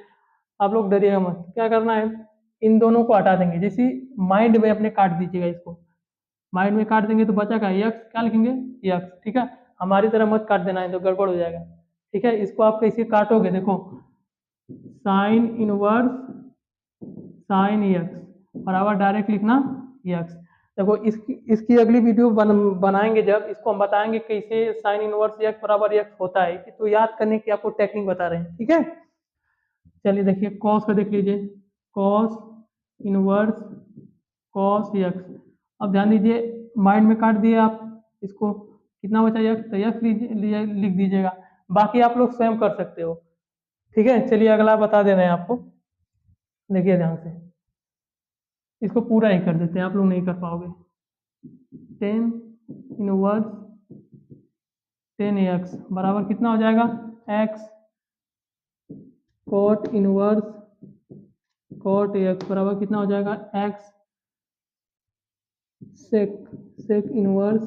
आप लोग डरिएगा मत, क्या करना है, इन दोनों को हटा देंगे, जैसे माइंड में अपने काट दीजिएगा, इसको माइंड में काट देंगे तो बचा का यक्स, क्या लिखेंगे यक्स। ठीक है, हमारी तरह मत काट देना है तो गड़बड़ हो जाएगा। ठीक है, इसको आप कैसे काटोगे, देखो साइन इनवर्स साइन यक्स बराबर डायरेक्ट लिखना यक्स। देखो इसकी अगली वीडियो बनाएंगे, जब इसको हम बताएंगे कैसे साइन इनवर्स यक्स बराबर यक्स होता है, तो याद करने की आपको टेक्निक बता रहे हैं। ठीक है, चलिए देखिए कॉस का देख लीजिए, कॉस इनवर्स कॉस यक्स, अब ध्यान दीजिए माइंड में काट दिए आप इसको, कितना बचा यक्स, तो यक्स लिख दीजिएगा, बाकी आप लोग स्वयं कर सकते हो। ठीक है, चलिए अगला बता दे रहे हैं आपको, देखिए ध्यान से, इसको पूरा ही कर देते हैं, आप लोग नहीं कर पाओगे, 10 इनवर्स 10x बराबर कितना हो जाएगा, x cot inverse cot x बराबर कितना हो जाएगा, x sec sec inverse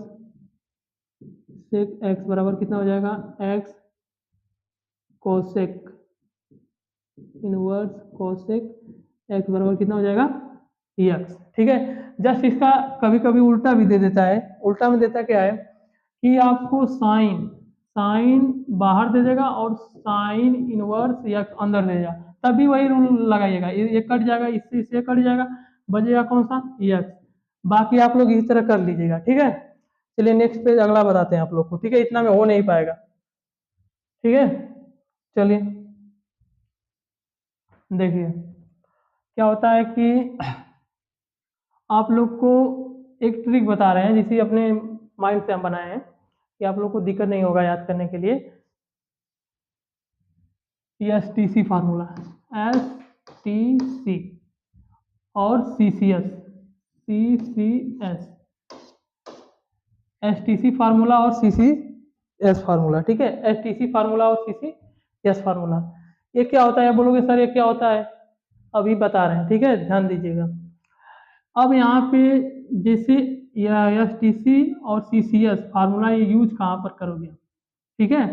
sec x बराबर कितना हो जाएगा, x cosec inverse cosec x बराबर कितना हो जाएगा, x। ठीक है, जस्ट इसका कभी कभी उल्टा भी दे देता है, उल्टा में देता क्या है कि आपको साइन साइन बाहर दे देगा और साइन इनवर्स या अंदर दे देगा, तभी वही रूल लगाइएगा, ये कट जाएगा, इससे कट जाएगा, बचेगा कौन सा यक्स। बाकी आप लोग इस तरह कर लीजिएगा, ठीक है। चलिए नेक्स्ट पेज अगला बताते हैं आप लोग को, ठीक है, इतना में हो नहीं पाएगा, ठीक है। चलिए देखिए क्या होता है कि आप लोग को एक ट्रिक बता रहे हैं जिसे अपने माइंड से हम बनाए हैं कि आप लोग को दिक्कत नहीं होगा याद करने के लिए। S T C formula, S T C और C C S, C C S, S T C formula और सी सी एस फार्मूला, ठीक है। एस टी सी फार्मूला और सी सी एस फार्मूला, ये क्या होता है, बोलोगे सर ये क्या होता है, अभी बता रहे हैं, ठीक है, ध्यान दीजिएगा। अब यहाँ पे जैसे एस टी सी और सी सी एस फार्मूला ये यूज कहाँ पर करोगे, ठीक है,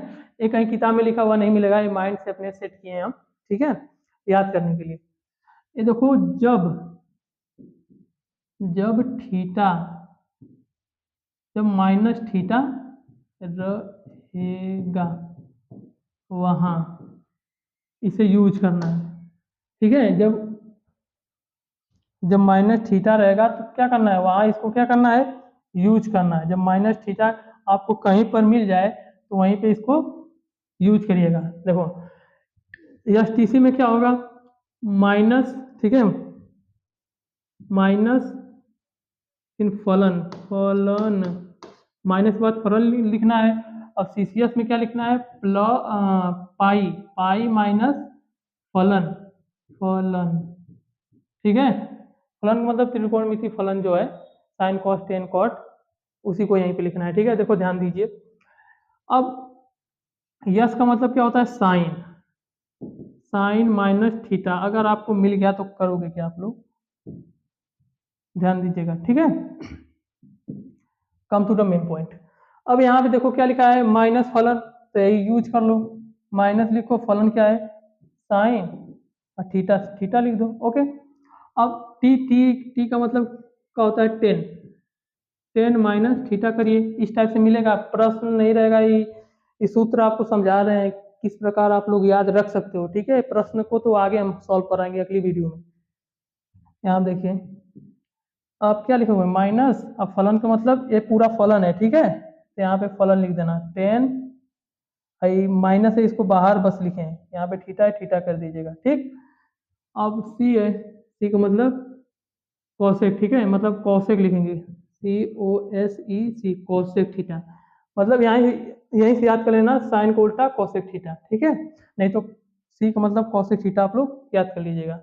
ये कहीं किताब में लिखा हुआ नहीं मिलेगा, ये माइंड से अपने सेट किए हैं हम, ठीक है, याद करने के लिए। ये देखो जब थीटा, जब माइनस थीटा रहेगा वहाँ इसे यूज करना है, ठीक है। जब माइनस थीटा रहेगा तो क्या करना है, वहाँ इसको क्या करना है, यूज करना है। जब माइनस थीटा आपको कहीं पर मिल जाए तो वहीं पे इसको यूज करिएगा। देखो एस टी सी में क्या होगा, माइनस, ठीक है, माइनस इन फलन माइनस के बाद फलन लिखना है। अब सी सी एस में क्या लिखना है, पाई पाई माइनस फलन, ठीक है। फलन मतलब त्रिकोणमिति फलन जो है, साइन कॉस टेन कॉट, उसी को यहीं पे लिखना है, ठीक है। देखो ध्यान दीजिए, अब यस का मतलब क्या होता है, साइन माइनस थीटा, अगर आपको मिल गया तो करोगे क्या आप लोग, ध्यान दीजिएगा, ठीक है। Come to the main point. अब यहाँ पे देखो क्या लिखा है, माइनस फलन, तो यही यूज कर लो, माइनस लिखो, फलन क्या है साइन, और थीटा थीटा लिख दो, ओके। अब टी टी टी का मतलब क्या होता है, टेन माइनस थीटा करिए, इस टाइप से मिलेगा, प्रश्न नहीं रहेगा, ये सूत्र आपको समझा रहे हैं किस प्रकार आप लोग याद रख सकते हो, ठीक है। प्रश्न को तो आगे हम सॉल्व कराएंगे अगली वीडियो में। यहाँ देखिए आप क्या लिखोगे, माइनस, अब फलन का मतलब ये पूरा फलन है, ठीक है, तो यहाँ पे फलन लिख देना, टेन, माइनस है इसको बाहर बस लिखें, यहाँ पे थीटा है, थीटा कर दीजिएगा, ठीक। अब सी है, सी का मतलब कॉसेक, ठीक है, मतलब कॉसेक लिखेंगे, सी ओ एस ई सी, कॉसेक थीटा, मतलब यहाँ यहीं से याद कर लेना, साइन को उल्टा कॉसेक थीटा, ठीक है। नहीं तो सी का मतलब कॉसेक थीटा आप लोग याद कर लीजिएगा।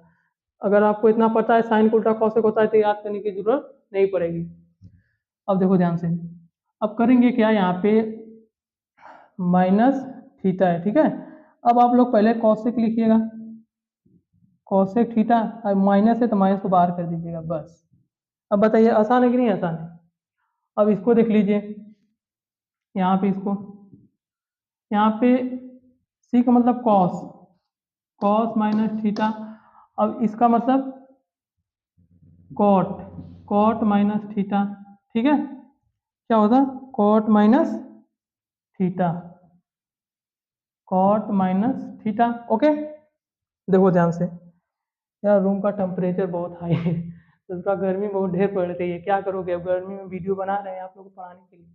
अगर आपको इतना पता है साइन को उल्टा कॉसेक होता है तो याद करने की जरूरत नहीं पड़ेगी। अब देखो ध्यान से, अब करेंगे क्या, यहाँ पे माइनस थीटा है, ठीक है। अब आप लोग पहले कॉसेक लिखिएगा, कॉसेक थीटा, अब माइनस है तो माइनस को बाहर कर दीजिएगा बस। अब बताइए आसान है कि नहीं आसान है। अब इसको देख लीजिए, यहाँ पे इसको, यहाँ पे सी का मतलब कॉस, कॉस माइनस थीटा, अब इसका मतलब कॉट, कॉट माइनस थीटा, ठीक है, क्या होता, cot minus theta, cot minus theta, okay. देखो ध्यान से, यार रूम का टेम्परेचर बहुत हाई है, तो उसका गर्मी बहुत ढेर पड़ रही है, क्या करोगे, अब गर्मी में वीडियो बना रहे हैं आप लोग को पढ़ाने के लिए।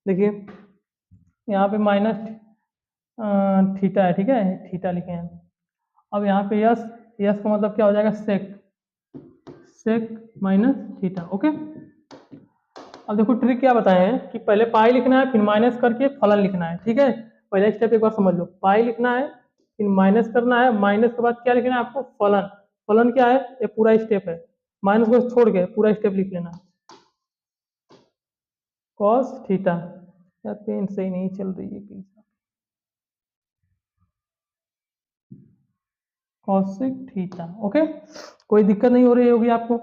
देखिए यहाँ पे माइनस थीटा है, ठीक है, थीटा लिखे हैं। अब यहाँ पे यस, यस का मतलब क्या हो जाएगा, सेक माइनस थीटा, ओके। अब देखो ट्रिक क्या बताए हैं कि पहले पाई लिखना है, फिर माइनस करके फलन लिखना है, ठीक है। पहले स्टेप एक बार समझ लो, पाई लिखना है, फिर माइनस करना है, माइनस के बाद क्या लिखना है आपको, फलन, फलन क्या है, ये पूरा स्टेप है, माइनस को छोड़ के पूरा स्टेप लिख लेना, कॉस थीटा, यार पेन सही नहीं चल रही है प्लीज, कॉसेक थीटा, ओके। कोई दिक्कत नहीं हो रही होगी आपको,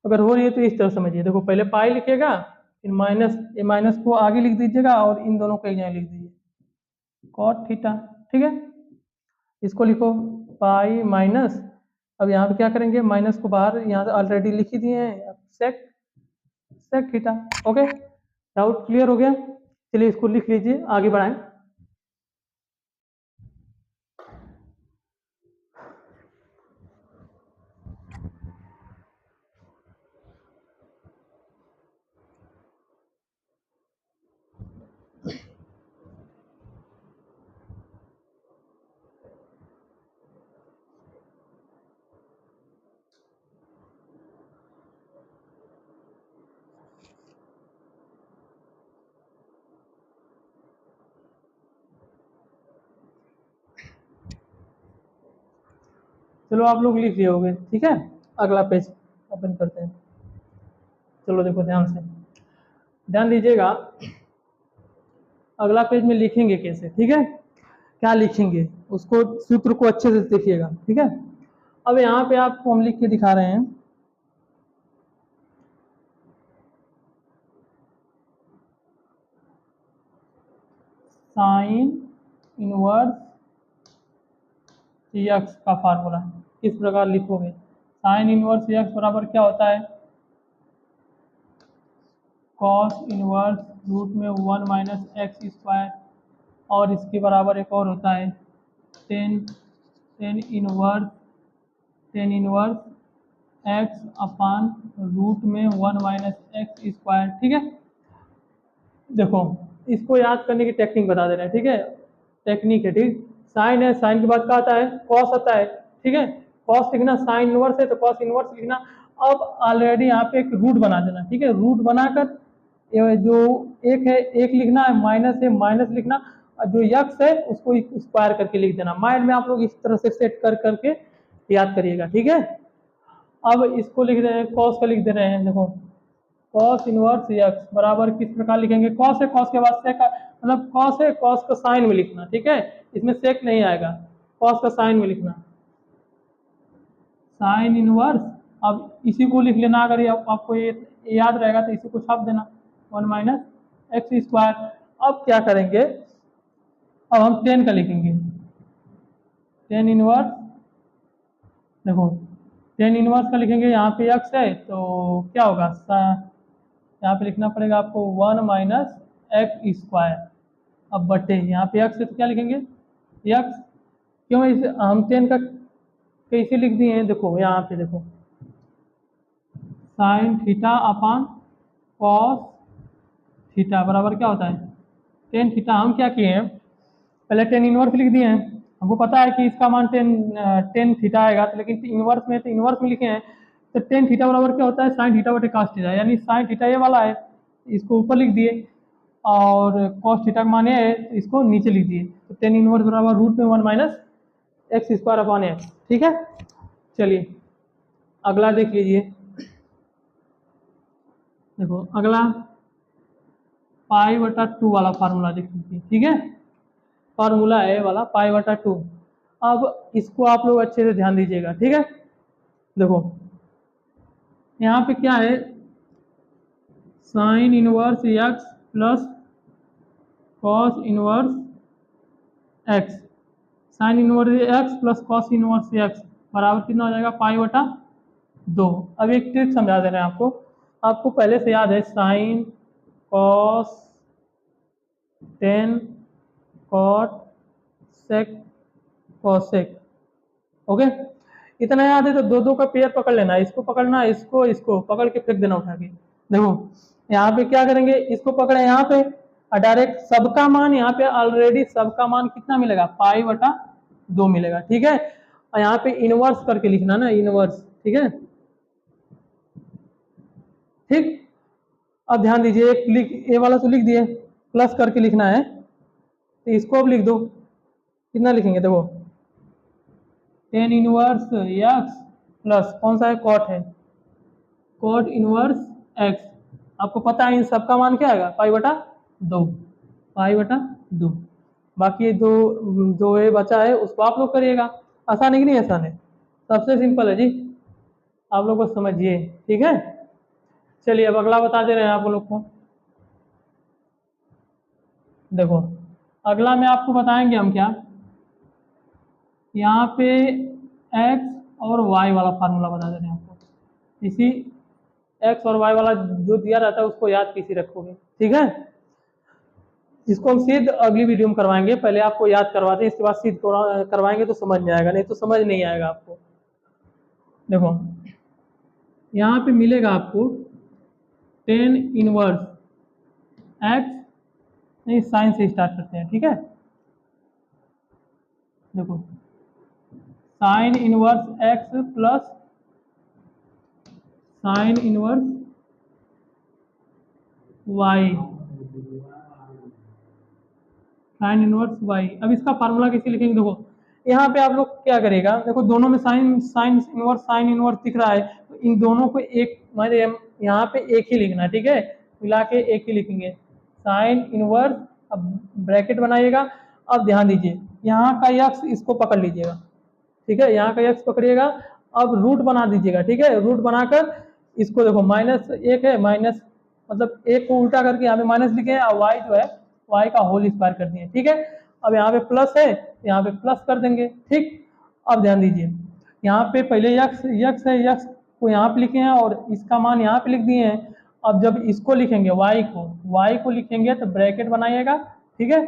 अगर हो रही है तो इस तरह समझिए, देखो पहले पाई लिखिएगा, फिर माइनस, ये माइनस को आगे लिख दीजिएगा और इन दोनों को एक जगह लिख दीजिए, कॉट थीटा, ठीक है। इसको लिखो पाई माइनस, अब यहाँ पे क्या करेंगे, माइनस को बाहर, यहाँ से ऑलरेडी लिख ही दिए हैं, sec sec theta, okay. Doubt clear हो गया। चलिए इसको लिख लीजिए, आगे बढ़ाएं। चलो आप लोग लिख लिए होंगे, ठीक है। अगला पेज ओपन करते हैं। चलो देखो ध्यान से, ध्यान दीजिएगा। अगला पेज में लिखेंगे कैसे, ठीक है, क्या लिखेंगे उसको, सूत्र को अच्छे से देखिएगा, ठीक है। अब यहाँ पे आपको हम लिख के दिखा रहे हैं, साइन इनवर्स एक्स का फार्मूला किस प्रकार लिखोगे। साइन इनवर्स एक्स बराबर क्या होता है, कॉस इनवर्स रूट में 1 माइनस एक्स स्क्वायर, और इसके बराबर एक और होता है tan tan inverse x upon root में 1 माइनस एक्स स्क्वायर, ठीक है। देखो इसको याद करने की टेक्निक बता दे रहे हैं, ठीक है, टेक्निक है, ठीक। साइन है, साइन के बाद क्या आता है, कॉस आता है, ठीक है। कॉस लिखना, साइन इनवर्स है तो कॉस इनवर्स लिखना। अब ऑलरेडी यहाँ पे एक रूट बना देना, ठीक है। रूट बनाकर ये जो एक है एक लिखना है, माइनस है माइनस लिखना, और जो यक्स है उसको स्क्वायर करके लिख देना। माइंड में आप लोग इस तरह से सेट कर करके याद करिएगा, ठीक है। अब इसको लिख रहे हैं, कॉस का लिख दे रहे हैं, देखो कॉस इनवर्स एक्स बराबर किस प्रकार लिखेंगे, कॉस है कॉस के बाद सेक, मतलब कॉस है कॉस का साइन में लिखना, ठीक है, इसमें सेक नहीं आएगा, कॉस का साइन में लिखना, साइन इनवर्स। अब इसी को लिख लेना, अगर आपको ये याद रहेगा तो इसी को छाप देना, 1 माइनस एक्स स्क्वायर। अब क्या करेंगे, अब हम टेन का लिखेंगे, टेन इनवर्स, देखो टेन इनवर्स का लिखेंगे, यहाँ पे एक्स है तो क्या होगा, यहाँ पे लिखना पड़ेगा आपको 1 माइनस एक्स स्क्वायर। अब बटे यहाँ पे एक्स है तो क्या लिखेंगे, एक्स, क्यों इसे हम टेन का कैसे लिख दिए हैं, देखो यहाँ पे देखो sine theta upon cos theta बराबर क्या होता है, टेन थीटा। हम क्या किए हैं, पहले टेन इनवर्स लिख दिए हैं, हमको पता है कि इसका मान टेन थीटा आएगा, तो लेकिन इनवर्स में तो इनवर्स में लिखे हैं, तो टेन थीटा बराबर क्या होता है, साइन थीटा बटे कॉस थीटा, यानी साइन थीटा ये वाला है, इसको ऊपर लिख दिए, और कॉस थीटा का मान ये है तो इसको नीचे लिख दिए, तो टेन इनवर्स बराबर रूट में 1 minus x square upon x, ठीक है। चलिए अगला देख लीजिए, देखो अगला पाई बटा 2 वाला फार्मूला देख लीजिए, ठीक है, फार्मूला है वाला पाई बटा 2। अब इसको आप लोग अच्छे से ध्यान दीजिएगा, ठीक है। देखो यहाँ पे क्या है, sign inverse x plus cos inverse x, sign inverse x plus cos inverse x बराबर कितना हो जाएगा, पाई बटा 2। अब एक ट्रिक समझा दे रहे हैं आपको, आपको पहले से याद है, sine cos tan cot sec cosec, okay, इतना याद है तो दो दो का पेयर पकड़ लेना, इसको पकड़ना, इसको पकड़ के फेंक देना उठा के। देखो यहाँ पे क्या करेंगे, इसको पकड़े यहाँ पे, और डायरेक्ट सबका मान यहाँ पे ऑलरेडी सबका मान कितना मिलेगा, पाई बटा 2 मिलेगा, ठीक है। और यहाँ पे इनवर्स करके लिखना ना, इनवर्स, ठीक है, ठीक। अब ध्यान दीजिए, एक लिख, ए वाला तो लिख दिए, प्लस करके लिखना है, तो इसको अब लिख दो, कितना लिखेंगे, देखो टेन इनवर्स एक्स प्लस कौन सा है, कॉट है, कॉट इनवर्स एक्स, आपको पता है इन सबका मान क्या आएगा, पाई बटा 2, पाई बटा 2। बाकी दो जो ये बचा है उसको आप लोग करिएगा, आसान है कि नहीं आसान है, सबसे सिंपल है जी, आप लोग को समझिए, ठीक है। चलिए अब अगला बता दे रहे हैं आप लोग को, देखो अगला में आपको बताएंगे हम क्या, यहाँ पे x और y वाला फार्मूला बता दे रहे हैं आपको, इसी x और y वाला जो दिया रहता है उसको याद कैसे रखोगे, ठीक है। इसको हम सिद्ध अगली वीडियो में करवाएंगे, पहले आपको याद करवाते हैं, इसके बाद सिद्ध करवाएंगे तो समझ में आएगा, नहीं तो समझ नहीं आएगा आपको। देखो यहाँ पे मिलेगा आपको टेन इनवर्स एक्स, नहीं साइन से स्टार्ट करते हैं, ठीक है। देखो sine inverse x plus sine inverse y, sine inverse y. अब इसका फार्मूला कैसे लिखेंगे, देखो यहाँ पे आप लोग क्या करेगा, देखो दोनों में साइन साइन इनवर्स दिख रहा है, तो इन दोनों को एक मतलब यहाँ पे एक ही लिखना है, ठीक है, मिला के एक ही लिखेंगे साइन इनवर्स। अब ब्रैकेट बनाइएगा। अब ध्यान दीजिए यहाँ का यक्स इसको पकड़ लीजिएगा, ठीक है, यहाँ का यक्स पकड़िएगा। अब रूट बना दीजिएगा, ठीक है, रूट बनाकर इसको देखो माइनस एक है, माइनस मतलब एक को उल्टा करके यहाँ पे माइनस लिखे हैं, और वाई जो है वाई का होल स्क्वायर कर दिए, ठीक है। अब यहाँ पे प्लस है, यहाँ पे प्लस कर देंगे, ठीक। अब ध्यान दीजिए यहाँ पे पहले यक्स यक्स है, यक्स को यहाँ पे लिखे हैं और इसका मान यहाँ पे लिख दिए हैं। अब जब इसको लिखेंगे वाई को लिखेंगे तो ब्रैकेट बनाइएगा, ठीक है।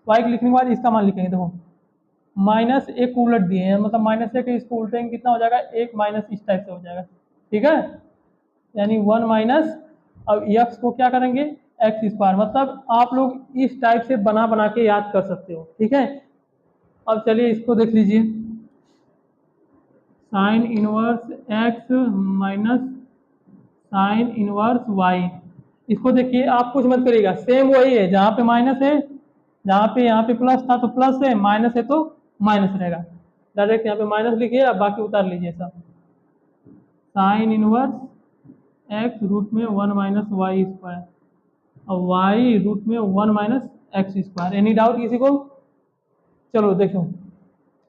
वाई को लिखने के बाद इसका मान लिखेंगे, देखो माइनस एक उलट दिए हैं, मतलब माइनस एक इसको उल्टेंगे कितना हो जाएगा, एक माइनस इस टाइप से हो जाएगा, ठीक है, यानी वन माइनस। अब एक्स को क्या करेंगे एक्स स्क्वायर, मतलब आप लोग इस टाइप से बना बना के याद कर सकते हो, ठीक है। अब चलिए इसको देख लीजिए, sine inverse x minus sine inverse y. इसको देखिए आप कुछ मत करिएगा, सेम वही है, जहाँ पे माइनस है, जहाँ पे यहाँ पे प्लस था तो प्लस है, माइनस है तो माइनस रहेगा, डायरेक्ट यहाँ पे माइनस लिखिए, अब बाकी उतार लीजिए सब। साइन इनवर्स एक्स रूट में वन माइनस वाई स्क्वायर और वाई रूट में one minus x square. Any doubt किसी को? चलो देखो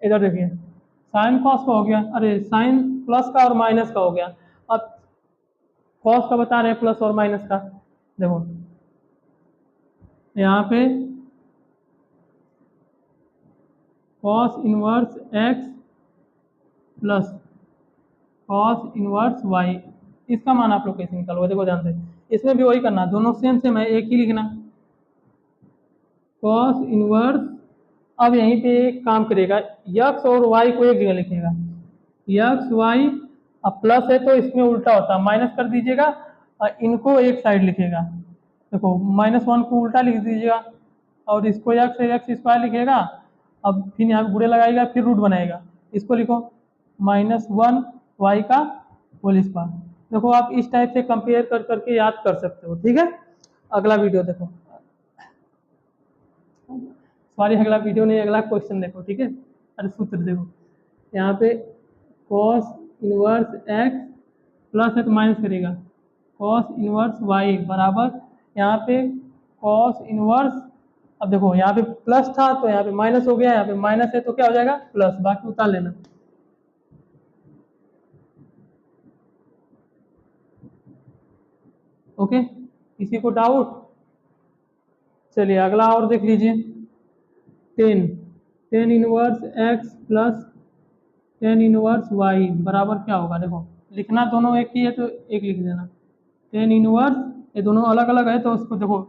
इधर देखिए, साइन कॉस का हो गया, अरे साइन प्लस का और माइनस का हो गया, अब कॉस का बता रहे हैं प्लस और माइनस का। देखो यहाँ पे cos inverse x plus cos inverse y, इसका मान आप लोग कैसे निकालोगे, देखो ध्यान से, इसमें भी वही करना, दोनों सेम सेम है, एक ही लिखना कॉस इनवर्स। अब यहीं पे एक काम करेगा, यक्स और वाई को एक जगह लिखेगा, यक्स वाई, अब प्लस है तो इसमें उल्टा होता है, माइनस कर दीजिएगा और इनको एक साइड लिखेगा। देखो माइनस वन को उल्टा लिख दीजिएगा और इसको यक्स एक्स स्क्वायर लिखेगा। अब फिर यहाँ पे गुड़े लगाएगा, फिर रूट बनाएगा, इसको लिखो माइनस वन वाई का होल स्क्वायर। देखो आप इस टाइप से कंपेयर कर करके याद कर सकते हो, ठीक है। अगला वीडियो देखो, सॉरी अगला वीडियो नहीं, अगला क्वेश्चन देखो, ठीक है। अरे सूत्र देखो, यहाँ पे कॉस इनवर्स एक्स प्लस है तो माइनस करेगा कॉस इनवर्स वाई बराबर यहाँ पे कॉस इनवर्स। अब देखो यहाँ पे प्लस था तो यहाँ पे माइनस हो गया, यहाँ पे माइनस है तो क्या हो जाएगा प्लस, बाकी उतार लेना। ओके, किसी को डाउट? चलिए अगला और देख लीजिए, tan tan inverse x plus tan inverse y बराबर क्या होगा, देखो लिखना दोनों एक ही है तो एक लिख देना, टेन इनवर्स, ये दोनों अलग अलग है तो उसको देखो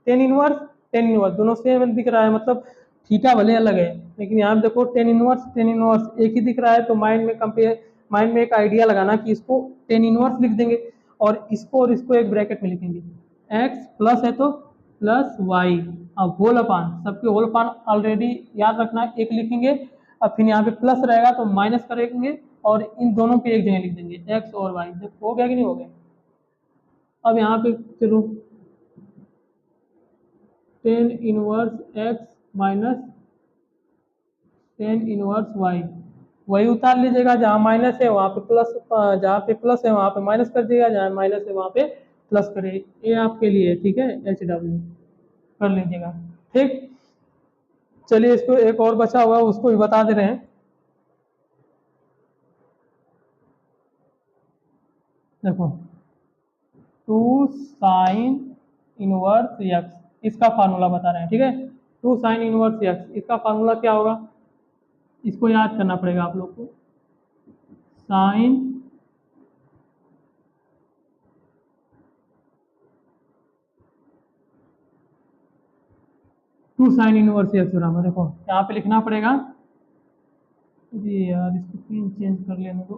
टेन इनवर्स दोनों सेम दिख रहा है, मतलब थीटा भले अलग है लेकिन यहाँ पे देखो टेन इनवर्स एक ही दिख रहा है, तो माइंड में एक आइडिया लगाना कि इसको टेन इनवर्स लिख देंगे और इसको एक ब्रैकेट में लिखेंगे, एक्स प्लस है तो प्लस वाई, अब होल अपान, सबके होल अपान ऑलरेडी याद रखना एक लिखेंगे। अब फिर यहाँ पे प्लस रहेगा तो माइनस करेंगे और इन दोनों पे एक जगह लिख देंगे एक्स और वाई। देखो हो गया कि नहीं हो गया? अब यहाँ पे चलो tan inverse x minus tan inverse y, वही उतार लीजिएगा, जहाँ माइनस है वहाँ पे प्लस, जहाँ पे प्लस है वहाँ पे माइनस कर दीजिएगा, जहाँ माइनस है वहाँ पे प्लस करिए, ये आपके लिए ठीक है, एच डब्ल्यू कर लीजिएगा, ठीक। चलिए इसको एक और बचा हुआ है उसको भी बता दे रहे हैं। देखो टू साइन इनवर्स यक्स, इसका फार्मूला बता रहे हैं, ठीक है, टू साइन इनवर्स यक्स, इसका फार्मूला क्या होगा, इसको याद करना पड़ेगा आप लोग को, साइन 2 साइन इनवर्स एक्स बराबर, देखो यहाँ पे लिखना पड़ेगा। जी यार इसको पिन चेंज कर लेने दो।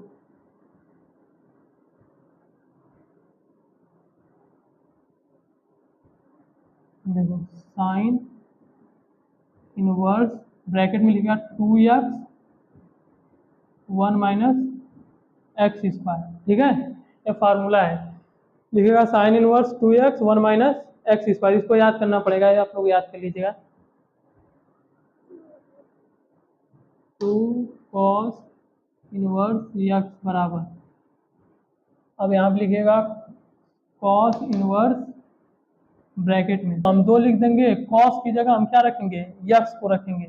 देखो साइन इनवर्स ब्रैकेट में लिखेगा 2x 1 माइनस एक्स स्क्वायर, ठीक है, ये फार्मूला है। लिखेगा sine inverse 2x 1 minus x square, इसको याद करना पड़ेगा, ये आप लोग याद कर लीजिएगा। 2 कॉस इनवर्स एक्स बराबर, अब यहाँ पे लिखिएगा कॉस इनवर्स ब्रैकेट में हम 2 लिख देंगे, कॉस की जगह हम क्या रखेंगे, यक्स को रखेंगे,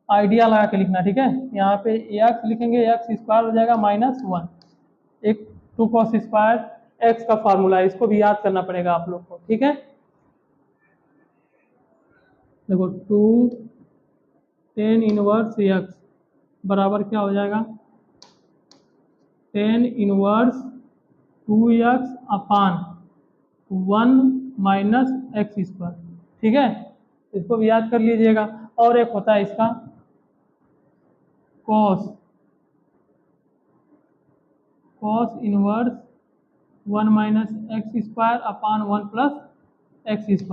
आइडिया लगा के लिखना, ठीक है। यहाँ पे एक्स लिखेंगे, एक्स स्क्वायर हो जाएगा -1, एक 2 कॉस स्क्वायर एक्स का फार्मूला है, इसको भी याद करना पड़ेगा आप लोग को, ठीक है। देखो 2 tan इनवर्स एक्स बराबर क्या हो जाएगा, tan इनवर्स 2x अपान 1 माइनस एक्स स्क्वायर, ठीक है, इसको भी याद कर लीजिएगा। और एक होता है इसका cos, cos inverse 1 minus x square upon 1 plus x square.